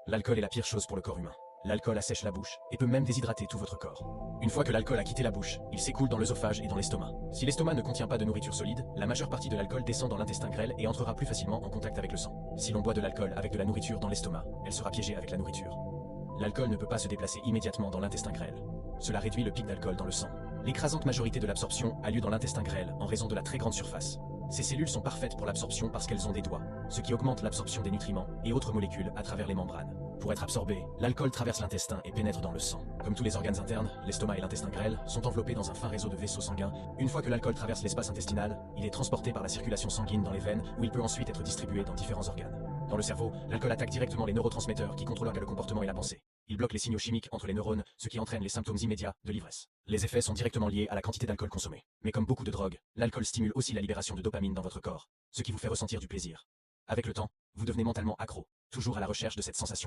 L'alcool est la pire chose pour le corps humain. L'alcool assèche la bouche et peut même déshydrater tout votre corps. Une fois que l'alcool a quitté la bouche, il s'écoule dans l'œsophage et dans l'estomac. Si l'estomac ne contient pas de nourriture solide, la majeure partie de l'alcool descend dans l'intestin grêle et entrera plus facilement en contact avec le sang. Si l'on boit de l'alcool avec de la nourriture dans l'estomac, elle sera piégée avec la nourriture. L'alcool ne peut pas se déplacer immédiatement dans l'intestin grêle. Cela réduit le pic d'alcool dans le sang. L'écrasante majorité de l'absorption a lieu dans l'intestin grêle en raison de la très grande surface. Ces cellules sont parfaites pour l'absorption parce qu'elles ont des doigts, ce qui augmente l'absorption des nutriments et autres molécules à travers les membranes. Pour être absorbé, l'alcool traverse l'intestin et pénètre dans le sang. Comme tous les organes internes, l'estomac et l'intestin grêle sont enveloppés dans un fin réseau de vaisseaux sanguins. Une fois que l'alcool traverse l'espace intestinal, il est transporté par la circulation sanguine dans les veines où il peut ensuite être distribué dans différents organes. Dans le cerveau, l'alcool attaque directement les neurotransmetteurs qui contrôlent le comportement et la pensée. Il bloque les signaux chimiques entre les neurones, ce qui entraîne les symptômes immédiats de l'ivresse. Les effets sont directement liés à la quantité d'alcool consommée. Mais comme beaucoup de drogues, l'alcool stimule aussi la libération de dopamine dans votre corps, ce qui vous fait ressentir du plaisir. Avec le temps, vous devenez mentalement accro, toujours à la recherche de cette sensation.